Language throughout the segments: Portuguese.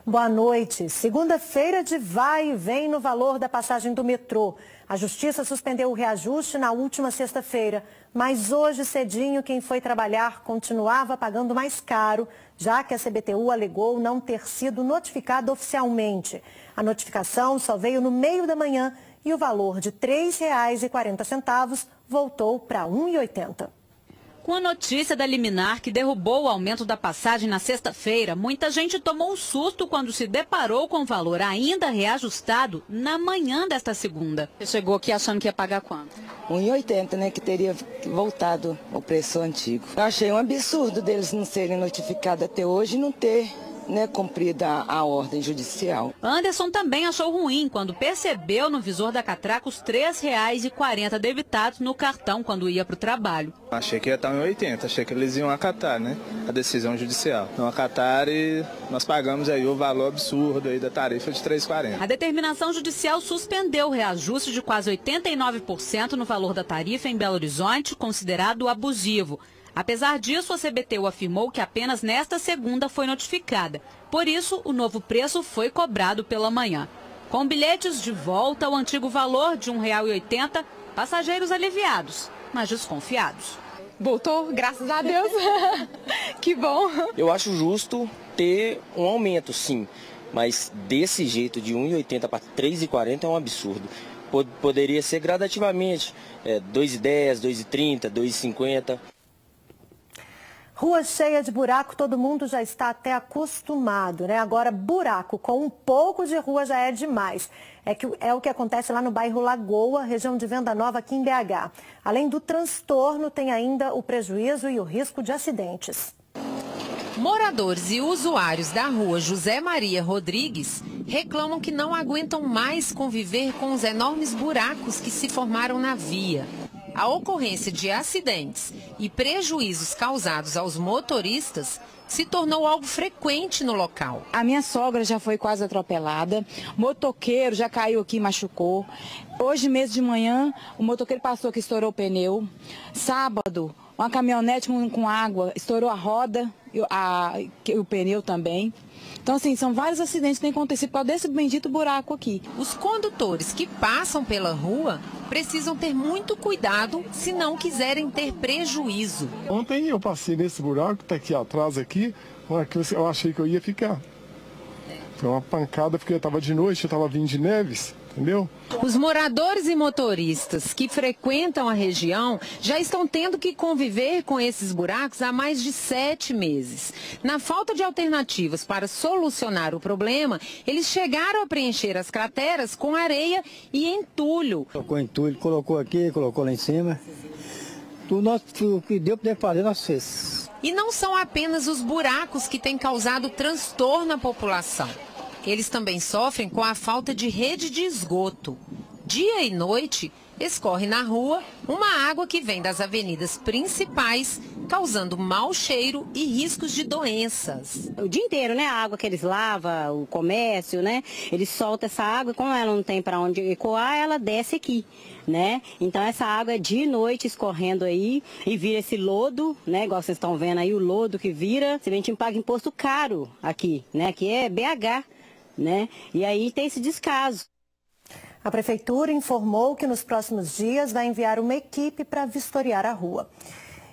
Boa noite. Segunda-feira de vai e vem no valor da passagem do metrô. A Justiça suspendeu o reajuste na última sexta-feira, mas hoje cedinho quem foi trabalhar continuava pagando mais caro, já que a CBTU alegou não ter sido notificada oficialmente. A notificação só veio no meio da manhã e o valor de R$ 3,40 voltou para R$ 1,80. Com a notícia da liminar que derrubou o aumento da passagem na sexta-feira, muita gente tomou um susto quando se deparou com o valor ainda reajustado na manhã desta segunda. Você chegou aqui achando que ia pagar quanto? R$ 1,80, né, que teria voltado ao preço antigo. Eu achei um absurdo deles não serem notificados até hoje e não ter cumprida a ordem judicial. Anderson também achou ruim quando percebeu no visor da catraca os R$ 3,40 debitados no cartão quando ia para o trabalho. Achei que ia estar em 80, achei que eles iam acatar, a decisão judicial. Não acataram e nós pagamos aí o valor absurdo aí da tarifa de R$ 3,40. A determinação judicial suspendeu o reajuste de quase 89% no valor da tarifa em Belo Horizonte, considerado abusivo. Apesar disso, a CBTU afirmou que apenas nesta segunda foi notificada. Por isso, o novo preço foi cobrado pela manhã. Com bilhetes de volta ao antigo valor de R$ 1,80, passageiros aliviados, mas desconfiados. Voltou, graças a Deus. Que bom. Eu acho justo ter um aumento, sim, mas desse jeito, de R$ 1,80 para R$ 3,40 é um absurdo. Poderia ser gradativamente, R$ 2,10, R$ 2,30, R$ 2,50. Rua cheia de buraco, todo mundo já está até acostumado, Agora, buraco com um pouco de rua já é demais. É o que acontece lá no bairro Lagoa, região de Venda Nova, aqui em BH. Além do transtorno, tem ainda o prejuízo e o risco de acidentes. Moradores e usuários da rua José Maria Rodrigues reclamam que não aguentam mais conviver com os enormes buracos que se formaram na via. A ocorrência de acidentes e prejuízos causados aos motoristas se tornou algo frequente no local. A minha sogra já foi quase atropelada, motoqueiro já caiu aqui e machucou. Hoje mesmo de manhã, o motoqueiro passou aqui e estourou o pneu. Sábado, uma caminhonete com água estourou a roda e o pneu também. Então, assim, são vários acidentes que têm acontecido por causa desse bendito buraco aqui. Os condutores que passam pela rua precisam ter muito cuidado se não quiserem ter prejuízo. Ontem eu passei nesse buraco, tá aqui atrás, eu achei que eu ia ficar. Foi uma pancada porque eu estava de noite, eu estava vindo de Neves. Entendeu? Os moradores e motoristas que frequentam a região já estão tendo que conviver com esses buracos há mais de 7 meses. Na falta de alternativas para solucionar o problema, eles chegaram a preencher as crateras com areia e entulho. Colocou entulho, colocou aqui, colocou lá em cima. Tudo que deu para fazer, nós fez. E não são apenas os buracos que têm causado transtorno à população. Eles também sofrem com a falta de rede de esgoto. Dia e noite, escorre na rua uma água que vem das avenidas principais, causando mau cheiro e riscos de doenças. O dia inteiro, a água que eles lavam, o comércio, eles soltam essa água e como ela não tem para onde ecoar, ela desce aqui, Então essa água é dia e noite escorrendo aí e vira esse lodo, Igual vocês estão vendo aí, o lodo que vira. Se a gente paga imposto caro aqui, Aqui é BH. E aí tem esse descaso. A prefeitura informou que nos próximos dias vai enviar uma equipe para vistoriar a rua.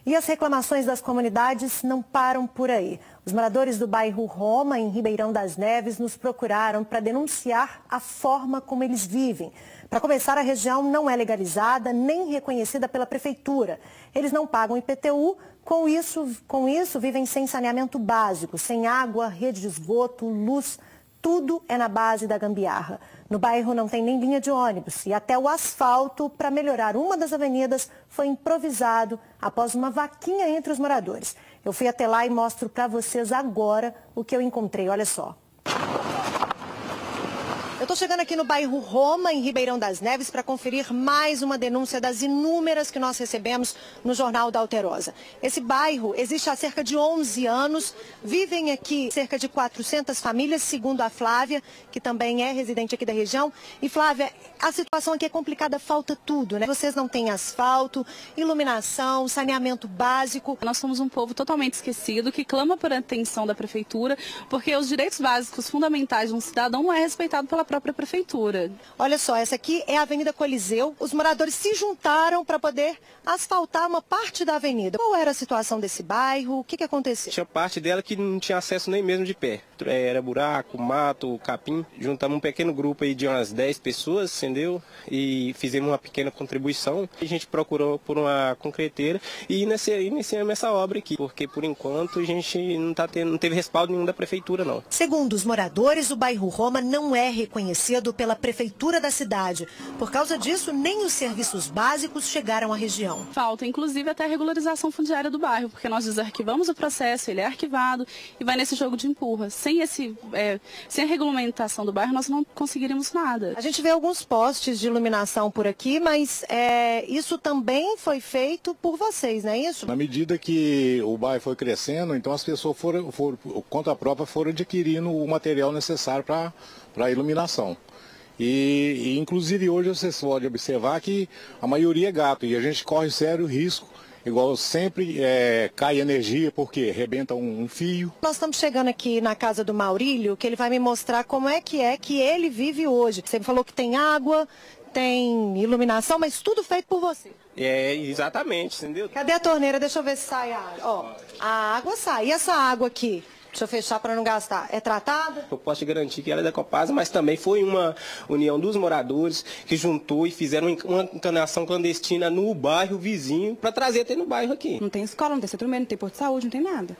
E as reclamações das comunidades não param por aí. Os moradores do bairro Roma, em Ribeirão das Neves, nos procuraram para denunciar a forma como eles vivem. Para começar, a região não é legalizada nem reconhecida pela prefeitura. Eles não pagam IPTU, com isso vivem sem saneamento básico, sem água, rede de esgoto, luz. Tudo é na base da gambiarra. No bairro não tem nem linha de ônibus e até o asfalto para melhorar uma das avenidas foi improvisado após uma vaquinha entre os moradores. Eu fui até lá e mostro para vocês agora o que eu encontrei. Olha só. Eu estou chegando aqui no bairro Roma, em Ribeirão das Neves, para conferir mais uma denúncia das inúmeras que nós recebemos no Jornal da Alterosa. Esse bairro existe há cerca de 11 anos, vivem aqui cerca de 400 famílias, segundo a Flávia, que também é residente aqui da região. E Flávia, a situação aqui é complicada, falta tudo, né? Vocês não têm asfalto, iluminação, saneamento básico. Nós somos um povo totalmente esquecido, que clama por atenção da prefeitura, porque os direitos básicos fundamentais de um cidadão não é respeitado pela própria prefeitura. Olha só, essa aqui é a Avenida Coliseu. Os moradores se juntaram para poder asfaltar uma parte da avenida. Qual era a situação desse bairro? O que aconteceu? Tinha parte dela que não tinha acesso nem mesmo de pé. Era buraco, mato, capim. Juntamos um pequeno grupo aí de umas 10 pessoas, entendeu? E fizemos uma pequena contribuição. A gente procurou por uma concreteira e iniciamos essa obra aqui, porque por enquanto a gente não teve respaldo nenhum da prefeitura, não. Segundo os moradores, o bairro Roma não é reconhecido pela prefeitura da cidade. Por causa disso, nem os serviços básicos chegaram à região. Falta, inclusive, até a regularização fundiária do bairro, porque nós desarquivamos o processo, ele é arquivado e vai nesse jogo de empurra. Sem a regulamentação do bairro, nós não conseguiríamos nada. A gente vê alguns postes de iluminação por aqui, mas isso também foi feito por vocês, não é isso? Na medida que o bairro foi crescendo, então as pessoas foram conta própria, foram adquirindo o material necessário para a iluminação. E inclusive hoje vocês podem observar que a maioria é gato e a gente corre sério risco. Igual sempre, cai energia porque arrebenta um fio. Nós estamos chegando aqui na casa do Maurílio, que ele vai me mostrar como é que ele vive hoje. Você falou que tem água, tem iluminação, mas tudo feito por você. Exatamente, entendeu? Cadê a torneira? Deixa eu ver se sai a água. Ó, a água sai. E essa água aqui? Deixa eu fechar para não gastar. É tratada? Eu posso te garantir que ela é da Copasa, mas também foi uma união dos moradores que juntou e fizeram uma encanação clandestina no bairro vizinho para trazer até no bairro aqui. Não tem escola, não tem centro médico, não tem posto de saúde, não tem nada.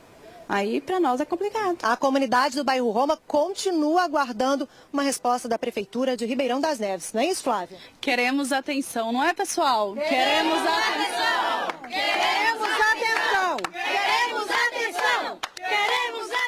Aí, para nós, é complicado. A comunidade do bairro Roma continua aguardando uma resposta da Prefeitura de Ribeirão das Neves. Não é isso, Flávia? Queremos atenção, não é, pessoal? Queremos atenção! Queremos atenção! Queremos atenção! Queremos atenção!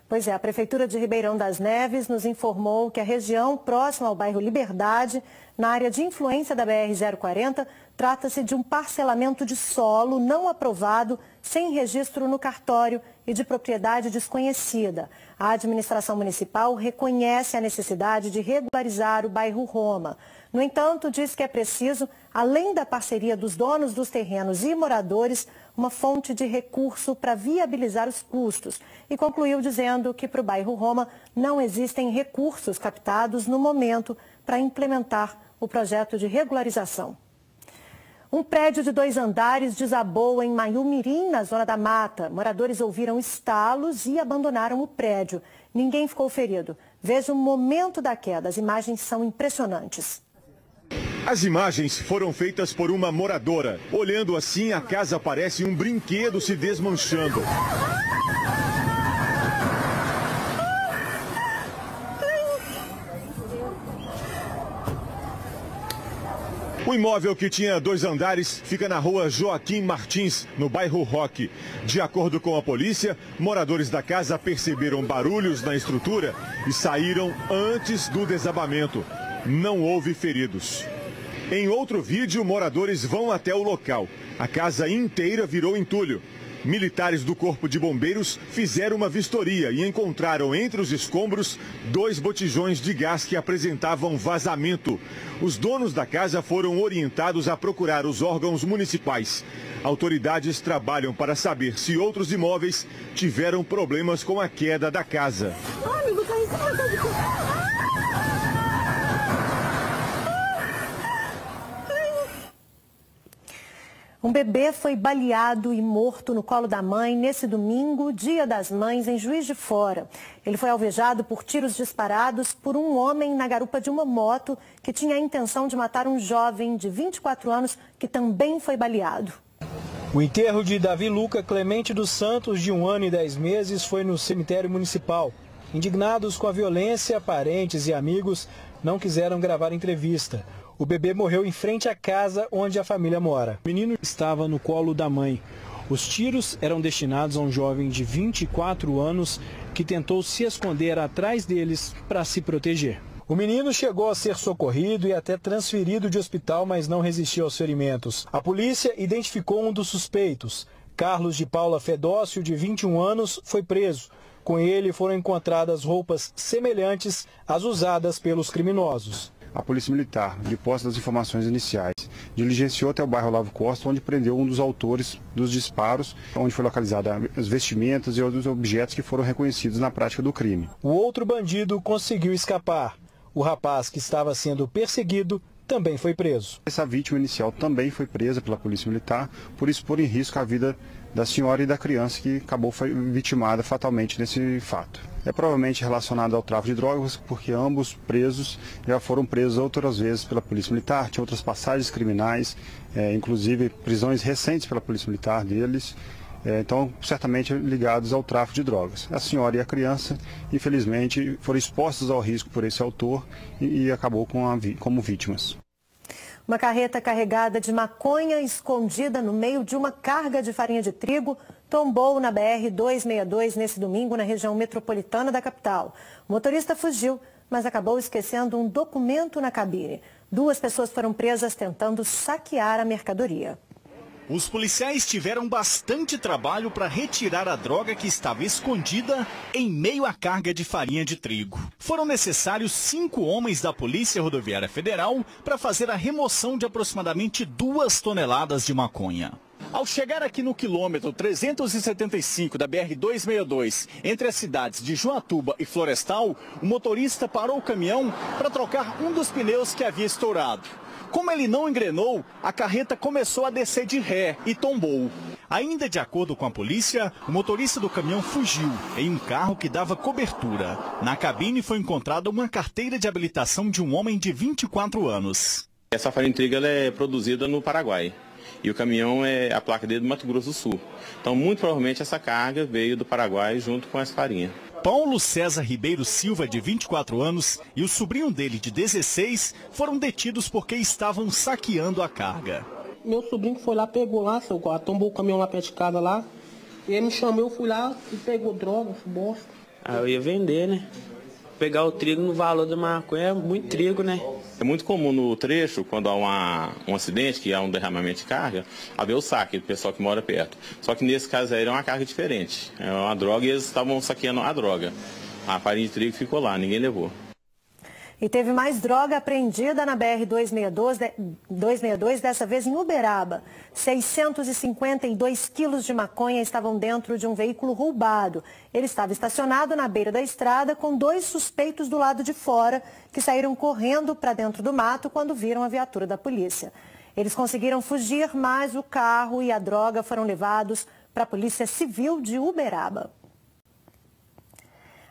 Pois é, a Prefeitura de Ribeirão das Neves nos informou que a região próxima ao bairro Liberdade, na área de influência da BR-040, trata-se de um parcelamento de solo não aprovado, sem registro no cartório e de propriedade desconhecida. A administração municipal reconhece a necessidade de regularizar o bairro Roma. No entanto, diz que é preciso, além da parceria dos donos dos terrenos e moradores, uma fonte de recurso para viabilizar os custos. E concluiu dizendo que para o bairro Roma não existem recursos captados no momento para implementar o projeto de regularização. Um prédio de 2 andares desabou em Maiumirim, na Zona da Mata. Moradores ouviram estalos e abandonaram o prédio. Ninguém ficou ferido. Veja o momento da queda. As imagens são impressionantes. As imagens foram feitas por uma moradora. Olhando assim, a casa parece um brinquedo se desmanchando. O imóvel, que tinha 2 andares, fica na rua Joaquim Martins, no bairro Roque. De acordo com a polícia, moradores da casa perceberam barulhos na estrutura e saíram antes do desabamento. Não houve feridos. Em outro vídeo, moradores vão até o local. A casa inteira virou entulho. Militares do Corpo de Bombeiros fizeram uma vistoria e encontraram entre os escombros 2 botijões de gás que apresentavam vazamento. Os donos da casa foram orientados a procurar os órgãos municipais. Autoridades trabalham para saber se outros imóveis tiveram problemas com a queda da casa. Um bebê foi baleado e morto no colo da mãe nesse domingo, Dia das Mães, em Juiz de Fora. Ele foi alvejado por tiros disparados por um homem na garupa de uma moto que tinha a intenção de matar um jovem de 24 anos que também foi baleado. O enterro de Davi Luca Clemente dos Santos, de 1 ano e 10 meses, foi no cemitério municipal. Indignados com a violência, parentes e amigos não quiseram gravar entrevista. O bebê morreu em frente à casa onde a família mora. O menino estava no colo da mãe. Os tiros eram destinados a um jovem de 24 anos que tentou se esconder atrás deles para se proteger. O menino chegou a ser socorrido e até transferido de hospital, mas não resistiu aos ferimentos. A polícia identificou um dos suspeitos. Carlos de Paula Fedócio, de 21 anos, foi preso. Com ele foram encontradas roupas semelhantes às usadas pelos criminosos. A Polícia Militar, de posse das informações iniciais, diligenciou até o bairro Olavo Costa, onde prendeu um dos autores dos disparos, onde foi localizada as vestimentas e outros objetos que foram reconhecidos na prática do crime. O outro bandido conseguiu escapar. O rapaz que estava sendo perseguido também foi preso. Essa vítima inicial também foi presa pela Polícia Militar, por expor em risco a vida da senhora e da criança que acabou vitimada fatalmente nesse fato. É provavelmente relacionado ao tráfico de drogas, porque ambos presos já foram presos outras vezes pela Polícia Militar, tinha outras passagens criminais, inclusive prisões recentes pela Polícia Militar deles, então certamente ligados ao tráfico de drogas. A senhora e a criança, infelizmente, foram expostos ao risco por esse autor e acabou como vítimas. Uma carreta carregada de maconha escondida no meio de uma carga de farinha de trigo tombou na BR-262 nesse domingo na região metropolitana da capital. O motorista fugiu, mas acabou esquecendo um documento na cabine. 2 pessoas foram presas tentando saquear a mercadoria. Os policiais tiveram bastante trabalho para retirar a droga que estava escondida em meio à carga de farinha de trigo. Foram necessários 5 homens da Polícia Rodoviária Federal para fazer a remoção de aproximadamente 2 toneladas de maconha. Ao chegar aqui no quilômetro 375 da BR-262, entre as cidades de Joatuba e Florestal, o motorista parou o caminhão para trocar um dos pneus que havia estourado. Como ele não engrenou, a carreta começou a descer de ré e tombou. Ainda de acordo com a polícia, o motorista do caminhão fugiu em um carro que dava cobertura. Na cabine foi encontrada uma carteira de habilitação de um homem de 24 anos. Essa farinha de trigo ela é produzida no Paraguai e o caminhão a placa dele é do Mato Grosso do Sul. Então, muito provavelmente, essa carga veio do Paraguai junto com essa farinha. Paulo César Ribeiro Silva, de 24 anos, e o sobrinho dele, de 16, foram detidos porque estavam saqueando a carga. Meu sobrinho foi lá, pegou lá, tombou o caminhão lá perto de casa lá, e ele me chamou, eu fui lá e pegou droga, bosta. Aí eu ia vender, né? Pegar o trigo no valor da maconha é muito trigo, né? É muito comum no trecho, quando há um acidente, que há um derramamento de carga, haver o saque do pessoal que mora perto. Só que nesse caso aí era uma carga diferente. É uma droga e eles estavam saqueando a droga. A farinha de trigo ficou lá, ninguém levou. E teve mais droga apreendida na BR-262, dessa vez em Uberaba. 652 quilos de maconha estavam dentro de um veículo roubado. Ele estava estacionado na beira da estrada com 2 suspeitos do lado de fora, que saíram correndo para dentro do mato quando viram a viatura da polícia. Eles conseguiram fugir, mas o carro e a droga foram levados para a Polícia Civil de Uberaba.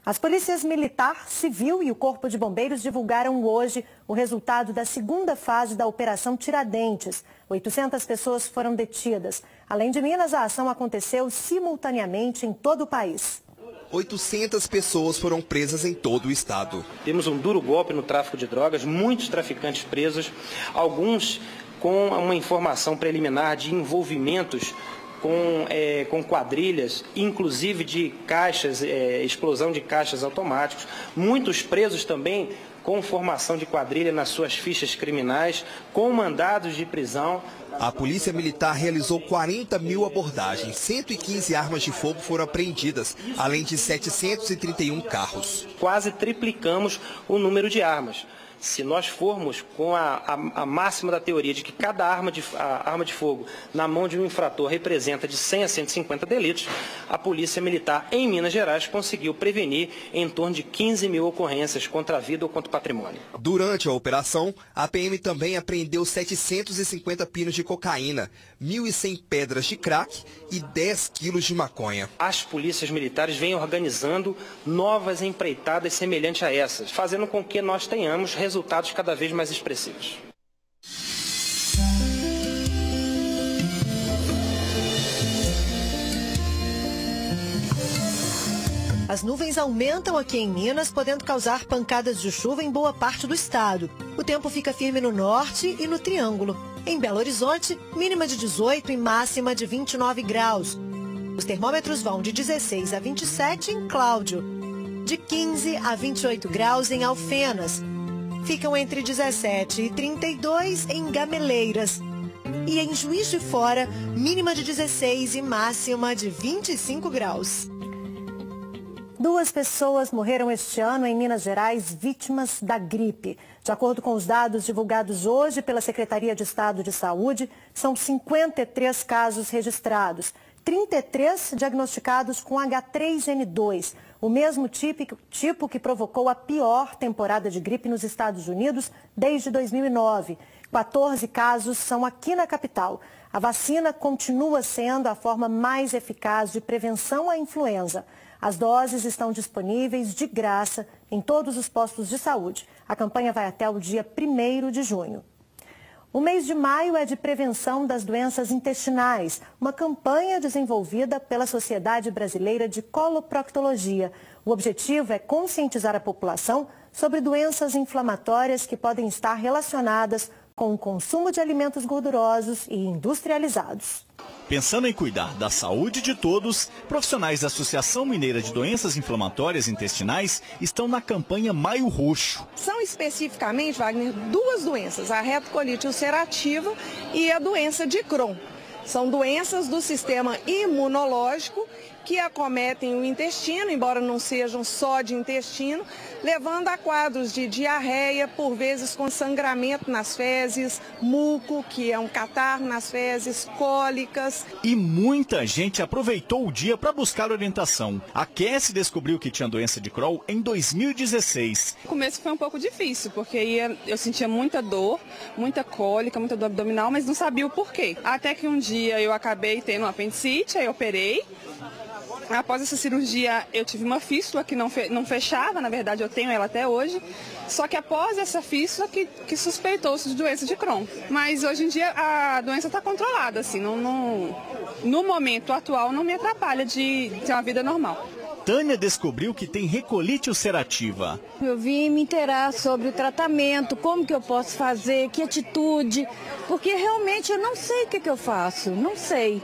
As polícias Militar, Civil e o Corpo de Bombeiros divulgaram hoje o resultado da 2ª fase da Operação Tiradentes. 800 pessoas foram detidas. Além de Minas, a ação aconteceu simultaneamente em todo o país. 800 pessoas foram presas em todo o estado. Temos um duro golpe no tráfico de drogas, muitos traficantes presos, alguns com uma informação preliminar de envolvimentos com quadrilhas, inclusive de caixas, explosão de caixas automáticos. Muitos presos também com formação de quadrilha nas suas fichas criminais, com mandados de prisão. A Polícia Militar realizou 40 mil abordagens, 115 armas de fogo foram apreendidas, além de 731 carros. Quase triplicamos o número de armas. Se nós formos com a máxima da teoria de que cada arma de fogo na mão de um infrator representa de 100 a 150 delitos, a Polícia Militar em Minas Gerais conseguiu prevenir em torno de 15 mil ocorrências contra a vida ou contra o patrimônio. Durante a operação, a PM também apreendeu 750 pinos de cocaína, 1.100 pedras de crack e 10 quilos de maconha. As polícias militares vêm organizando novas empreitadas semelhantes a essas, fazendo com que nós tenhamos resultados cada vez mais expressivos. As nuvens aumentam aqui em Minas, podendo causar pancadas de chuva em boa parte do estado. O tempo fica firme no norte e no Triângulo. Em Belo Horizonte, mínima de 18 e máxima de 29 graus. Os termômetros vão de 16 a 27 em Cláudio, de 15 a 28 graus em Alfenas, ficam entre 17 e 32 em Gameleiras. E em Juiz de Fora, mínima de 16 e máxima de 25 graus. 2 pessoas morreram este ano em Minas Gerais vítimas da gripe. De acordo com os dados divulgados hoje pela Secretaria de Estado de Saúde, são 53 casos registrados, 33 diagnosticados com H3N2, o mesmo tipo que provocou a pior temporada de gripe nos Estados Unidos desde 2009. 14 casos são aqui na capital. A vacina continua sendo a forma mais eficaz de prevenção à influenza. As doses estão disponíveis de graça em todos os postos de saúde. A campanha vai até o dia 1º de junho. O mês de maio é de prevenção das doenças intestinais, uma campanha desenvolvida pela Sociedade Brasileira de Coloproctologia. O objetivo é conscientizar a população sobre doenças inflamatórias que podem estar relacionadas com o consumo de alimentos gordurosos e industrializados. Pensando em cuidar da saúde de todos, profissionais da Associação Mineira de Doenças Inflamatórias Intestinais estão na campanha Maio Roxo. São especificamente, Wagner, 2 doenças, a retocolite ulcerativa e a doença de Crohn. São doenças do sistema imunológico que acometem o intestino, embora não sejam só de intestino, levando a quadros de diarreia, por vezes com sangramento nas fezes, muco, que é um catarro nas fezes, cólicas. E muita gente aproveitou o dia para buscar orientação. A Cassie descobriu que tinha doença de Crohn em 2016. O começo foi um pouco difícil, porque eu sentia muita dor, muita cólica, muita dor abdominal, mas não sabia o porquê. Até que um dia eu acabei tendo uma apendicite, aí eu operei. Após essa cirurgia, eu tive uma fístula que não fechava, na verdade eu tenho ela até hoje, só que após essa fístula que suspeitou-se de doença de Crohn. Mas hoje em dia a doença está controlada, assim, no momento atual não me atrapalha de ter uma vida normal. Tânia descobriu que tem recolite ulcerativa. Eu vim me inteirar sobre o tratamento, como que eu posso fazer, que atitude, porque realmente eu não sei o que eu faço, não sei.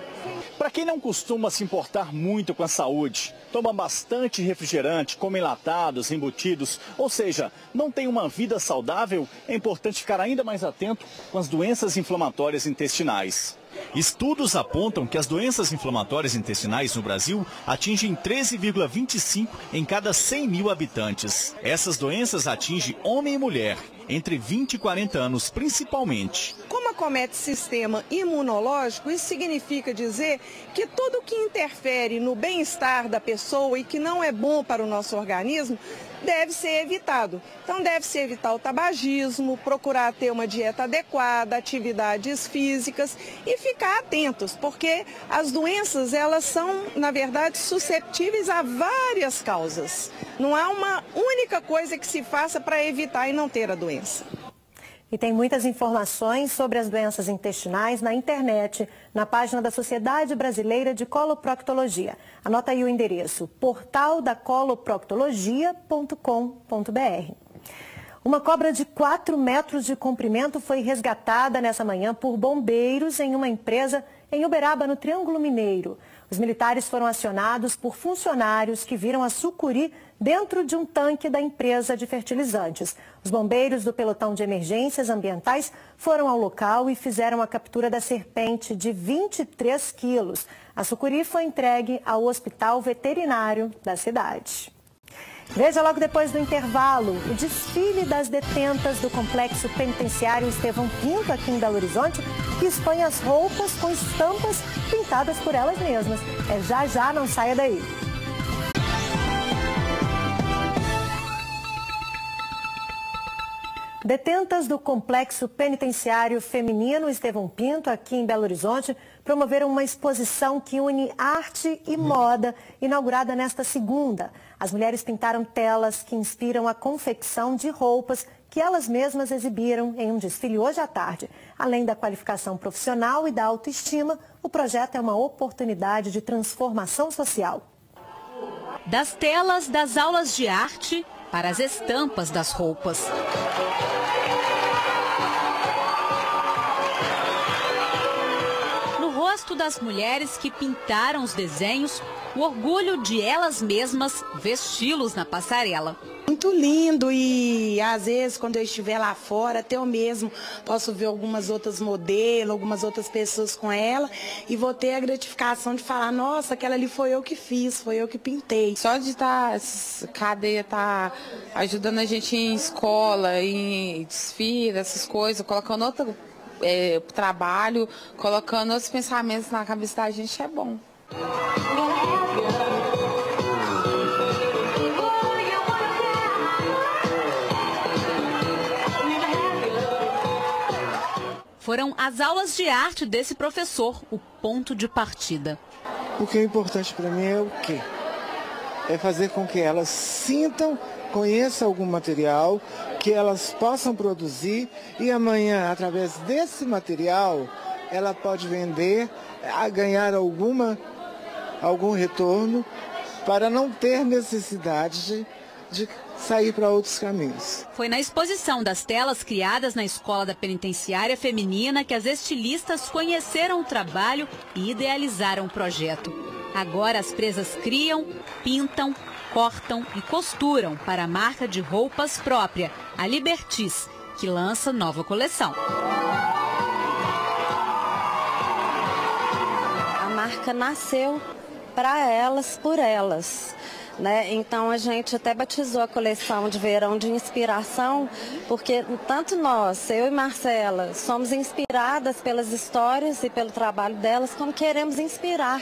Para quem não costuma se importar muito com a saúde, toma bastante refrigerante, come enlatados, embutidos, ou seja, não tem uma vida saudável, é importante ficar ainda mais atento com as doenças inflamatórias intestinais. Estudos apontam que as doenças inflamatórias intestinais no Brasil atingem 13,25 em cada 100 mil habitantes. Essas doenças atingem homem e mulher, entre 20 e 40 anos principalmente. Como acomete o sistema imunológico, isso significa dizer que tudo que interfere no bem-estar da pessoa e que não é bom para o nosso organismo, deve ser evitado. Então deve-se evitar o tabagismo, procurar ter uma dieta adequada, atividades físicas e ficar atentos, porque as doenças, elas são, na verdade, susceptíveis a várias causas. Não há uma única coisa que se faça para evitar e não ter a doença. E tem muitas informações sobre as doenças intestinais na internet, na página da Sociedade Brasileira de Coloproctologia. Anota aí o endereço, portaldacoloproctologia.com.br. Uma cobra de 4 metros de comprimento foi resgatada nessa manhã por bombeiros em uma empresa em Uberaba, no Triângulo Mineiro. Os militares foram acionados por funcionários que viram a sucuri dentro de um tanque da empresa de fertilizantes. Os bombeiros do pelotão de emergências ambientais foram ao local e fizeram a captura da serpente de 23 quilos. A sucuri foi entregue ao hospital veterinário da cidade. Veja logo depois do intervalo o desfile das detentas do Complexo Penitenciário Estevão Pinto, aqui em Belo Horizonte, que expõe as roupas com estampas pintadas por elas mesmas. É já, não saia daí. Detentas do Complexo Penitenciário Feminino Estevão Pinto, aqui em Belo Horizonte, promoveram uma exposição que une arte e moda, inaugurada nesta segunda. As mulheres pintaram telas que inspiram a confecção de roupas que elas mesmas exibiram em um desfile hoje à tarde. Além da qualificação profissional e da autoestima, o projeto é uma oportunidade de transformação social. Das telas das aulas de arte para as estampas das roupas. No rosto das mulheres que pintaram os desenhos, o orgulho de elas mesmas vesti-los na passarela. muito lindo e às vezes quando eu estiver lá fora, até eu mesmo posso ver algumas outras modelos, algumas outras pessoas com ela e vou ter a gratificação de falar, nossa, aquela ali foi eu que fiz, foi eu que pintei. Só de essa cadeia tá ajudando a gente em escola, em desfile, essas coisas, colocando outro trabalho, colocando outros pensamentos na cabeça da gente é bom. Foram as aulas de arte desse professor o ponto de partida. O que é importante para mim é o quê? É fazer com que elas sintam, conheçam algum material, que elas possam produzir e amanhã, através desse material, ela pode vender, ganhar algum retorno para não ter necessidade de sair para outros caminhos. Foi na exposição das telas criadas na Escola da Penitenciária Feminina que as estilistas conheceram o trabalho e idealizaram o projeto. Agora as presas criam, pintam, cortam e costuram para a marca de roupas própria, a Libertis, que lança nova coleção. A marca nasceu para elas, por elas. Então a gente até batizou a coleção de verão de inspiração, porque tanto nós, eu e Marcela, somos inspiradas pelas histórias e pelo trabalho delas, como queremos inspirar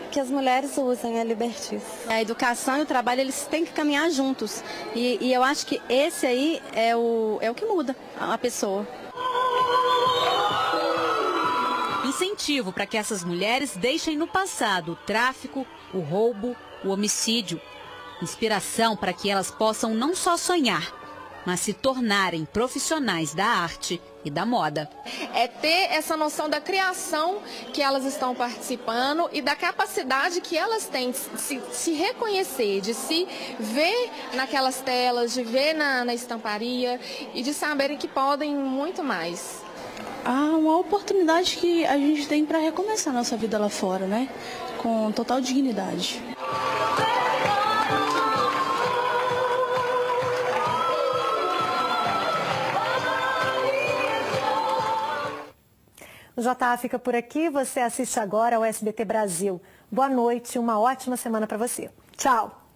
que as mulheres usem a Libertis. A educação e o trabalho, eles têm que caminhar juntos. E eu acho que esse aí é o que muda a pessoa. Incentivo para que essas mulheres deixem no passado o tráfico, o roubo, o homicídio. Inspiração para que elas possam não só sonhar, mas se tornarem profissionais da arte e da moda. É ter essa noção da criação que elas estão participando e da capacidade que elas têm de se reconhecer, de se ver naquelas telas, de ver na estamparia e de saberem que podem muito mais. Há uma oportunidade que a gente tem para recomeçar a nossa vida lá fora, né? Com total dignidade. O JA fica por aqui, você assiste agora ao SBT Brasil. Boa noite, uma ótima semana para você. Tchau!